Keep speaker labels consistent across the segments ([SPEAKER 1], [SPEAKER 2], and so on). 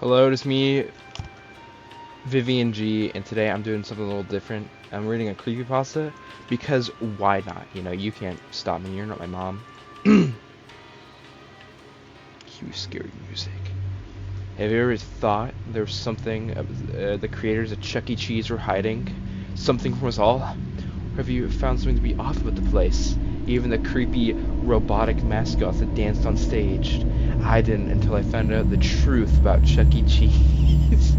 [SPEAKER 1] Hello, it's me, Vivian G, and today I'm doing something a little different. I'm reading a creepypasta because why not? You know, you can't stop me. You're not my mom. Cue scary music. Have you ever thought there was something the creators of Chuck E. Cheese were hiding? Something from us all? Or have you found something to be off about the place? Even the creepy robotic mascots that danced on stage. I didn't until I found out the truth about Chuck E. Cheese.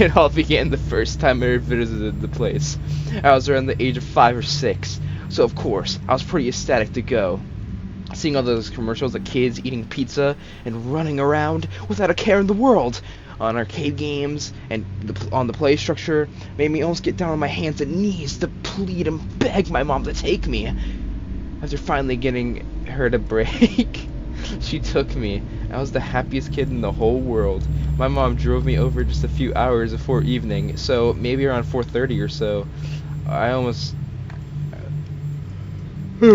[SPEAKER 1] It all began the first time I visited the place. I was around the age of 5 or 6, so of course, I was pretty ecstatic to go. Seeing all those commercials of kids eating pizza and running around without a care in the world on arcade games and on the play structure made me almost get down on my hands and knees to plead and beg my mom to take me. After finally getting her to break, she took me. I was the happiest kid in the whole world. My mom drove me over just a few hours before evening, so maybe around 4:30 or so. I almost I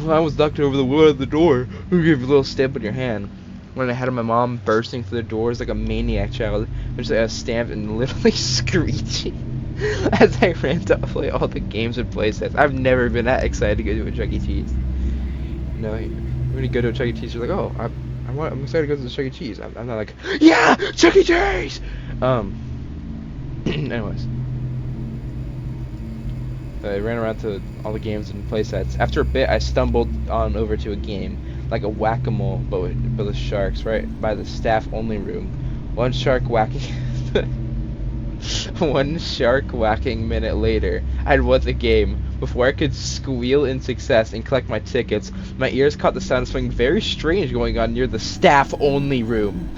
[SPEAKER 1] almost knocked over the wood at the door. Give you a little stamp on your hand. When I had my mom bursting through the doors like a maniac child, which I was stamped and literally screeching as I ran to play all the games and playsets. I've never been that excited to go to a Chuck E. Cheese. You know, when you go to a Chuck E. Cheese, you're like, oh, I'm excited to go to the Chuck E. Cheese. I'm not like, yeah, Chuck E. Cheese! Anyways. I ran around to all the games and playsets. After a bit, I stumbled on over to a game, like a whack-a-mole, but with sharks, right by the staff-only room. One shark whacking... One shark whacking minute later, I'd won the game. Before I could squeal in success and collect my tickets, my ears caught the sound of something very strange going on near the staff-only room.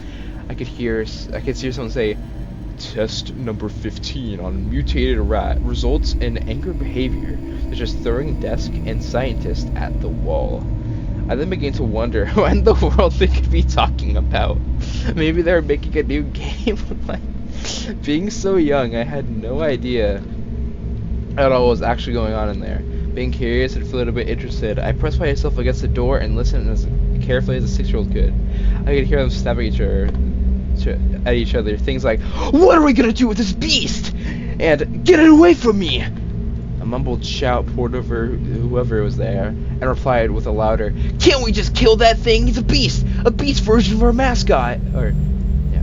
[SPEAKER 1] I could hear someone say, Test number 15 on mutated rat results in anger behavior, such as throwing desk and scientist at the wall. I then began to wonder what in the world they could be talking about. Maybe they were making a new game. Being so young, I had no idea at all what was actually going on in there. Being curious and feeling a bit interested, I pressed myself against the door and listened as carefully as a 6-year-old could. I could hear them snapping at each other. Things like, "What are we gonna do with this beast?" and "Get it away from me!" A mumbled shout poured over whoever was there, and replied with a louder, "Can't we just kill that thing? He's a beast version of our mascot." Or, yeah,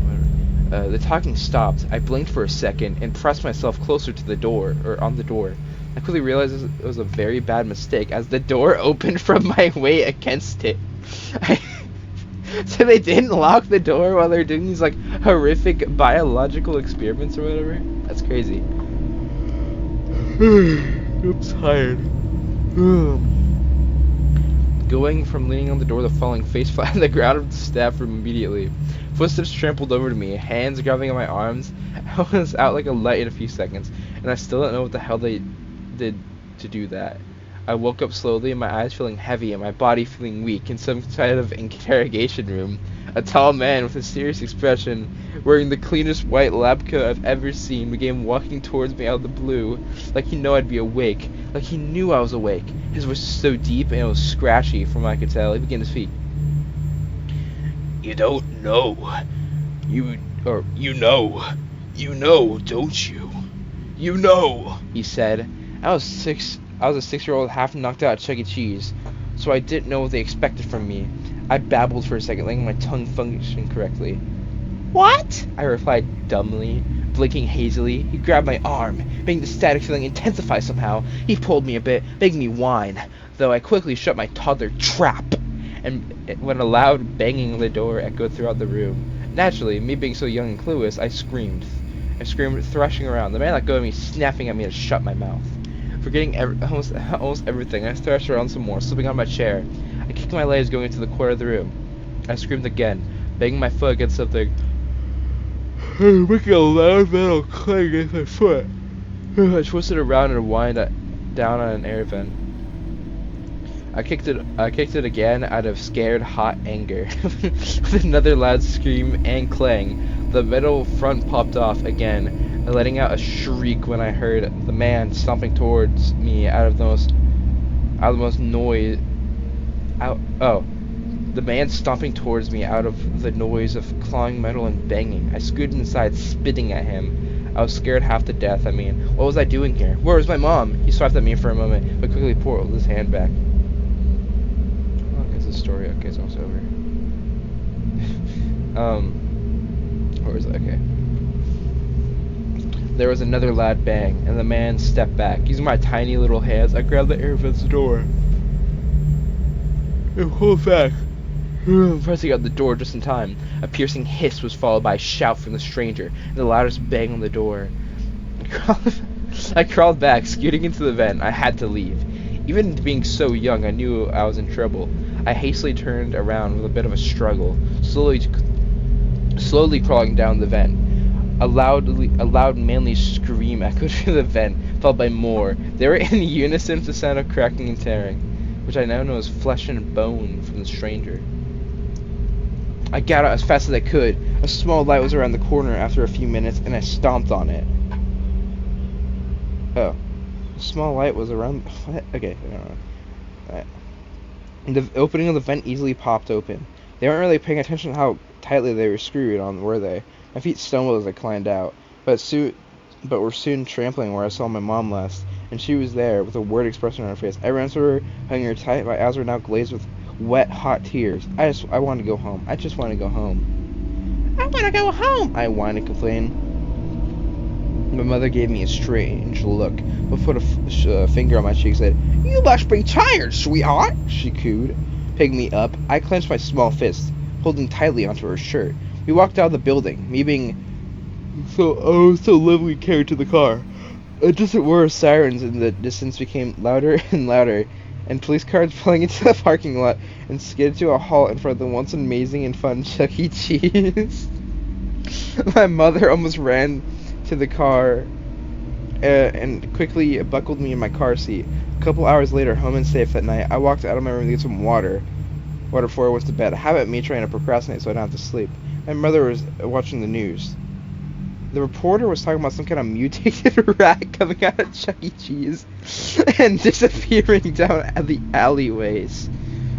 [SPEAKER 1] whatever. The talking stopped. I blinked for a second and pressed myself closer to the door, or on the door. I quickly realized it was a very bad mistake, as the door opened from my weight against it. So they didn't lock the door while they're doing these like horrific biological experiments or whatever? That's crazy. I'm tired. Going from leaning on the door to falling face flat on the ground of the staff room immediately. Footsteps trampled over to me, hands grabbing at my arms. I was out like a light in a few seconds, and I still don't know what the hell they did to do that. I woke up slowly, my eyes feeling heavy and my body feeling weak in some kind of interrogation room. A tall man with a serious expression, wearing the cleanest white lab coat I've ever seen, began walking towards me out of the blue, like he knew I'd be awake, like he knew I was awake. His voice was so deep and it was scratchy from what I could tell. He began to speak. "You don't know. You know, don't you? You know," he said. I was a 6-year-old half knocked out at Chuck E. Cheese, so I didn't know what they expected from me. I babbled for a second, letting my tongue function correctly. "What?" I replied dumbly, blinking hazily. He grabbed my arm, making the static feeling intensify somehow. He pulled me a bit, making me whine, though I quickly shut my toddler trap, and when a loud banging on the door echoed throughout the room. Naturally, me being so young and clueless, I screamed, thrashing around. The man let go of me, snapping at me to shut my mouth. Forgetting almost everything, I thrashed around some more, slipping on my chair. I kicked my legs going into the corner of the room. I screamed again, banging my foot against something, making a loud metal clang against my foot. I twisted around and whined down on an air vent. I kicked it again out of scared, hot anger. With another loud scream and clang, the metal front popped off again, letting out a shriek when I heard the man stomping towards me out of the most noise. The man stomping towards me out of the noise of clawing metal and banging. I scooted inside, spitting at him. I was scared half to death. I mean, what was I doing here? Where was my mom? He swiped at me for a moment, but quickly pulled his hand back. How long is this story? Okay, it's almost over. Where is it? Okay. There was another loud bang, and the man stepped back. Using my tiny little hands, I grabbed the air vent's door and pulled back, pressing out the door just in time. A piercing hiss was followed by a shout from the stranger, and the loudest bang on the door. I crawled back, scooting into the vent. I had to leave. Even being so young, I knew I was in trouble. I hastily turned around with a bit of a struggle, slowly crawling down the vent. A loud manly scream echoed through the vent, followed by more. They were in unison with the sound of cracking and tearing, which I now know is flesh and bone from the stranger. I got out as fast as I could. A small light was around the corner after a few minutes, and I stomped on it. Oh. A small light was around... What? Okay, I don't know. Alright. The opening of the vent easily popped open. They weren't really paying attention to how tightly they were screwed on, were they? My feet stumbled as I climbed out, but were soon trampling where I saw my mom last, and she was there with a worried expression on her face. I ran to her, hugging her tight. My eyes were now glazed with wet, hot tears. I wanted to go home. I just wanted to go home. I want to go home, I whined and complained. My mother gave me a strange look, but put a finger on my cheek and said, "You must be tired, sweetheart," she cooed, picking me up. I clenched my small fist, holding tightly onto her shirt. We walked out of the building, me being so lovely carried to the car. A distant whir of sirens in the distance became louder and louder, and police cars pulling into the parking lot and skidded to a halt in front of the once amazing and fun Chuck E. Cheese. My mother almost ran to the car and quickly buckled me in my car seat. A couple hours later, home and safe that night, I walked out of my room to get some water before I went to bed. A habit of me trying to procrastinate so I don't have to sleep. My mother was watching the news. The reporter was talking about some kind of mutated rat coming out of Chuck E. Cheese and disappearing down the alleyways.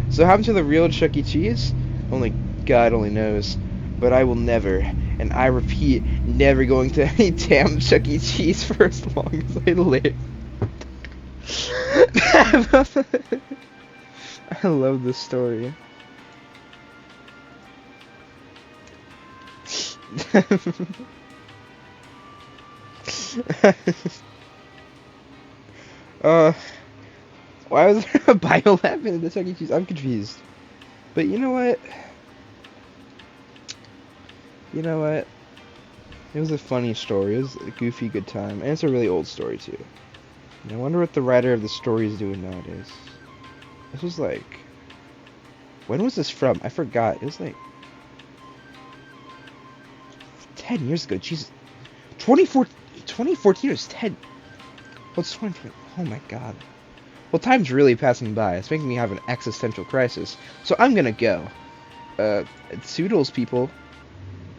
[SPEAKER 1] So what happened to the real Chuck E. Cheese? Only God only knows. But I will never, and I repeat, never going to any damn Chuck E. Cheese for as long as I live. I love this story. Why was there a biolab in the Chuck E. Cheese? I'm confused. But you know what? It was a funny story. It was a goofy good time. And it's a really old story too. And I wonder what the writer of the story is doing nowadays. This was like... When was this from? I forgot. It was like... 10 years ago. Jesus. 2014 was 10... What's 2020? Oh my god. Well, time's really passing by. It's making me have an existential crisis. So I'm gonna go. Toodles, people.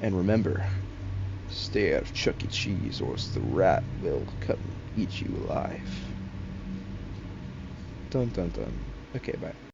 [SPEAKER 1] And remember, stay out of Chuck E. Cheese or else the rat will come and eat you alive. Dun dun dun. Okay, bye.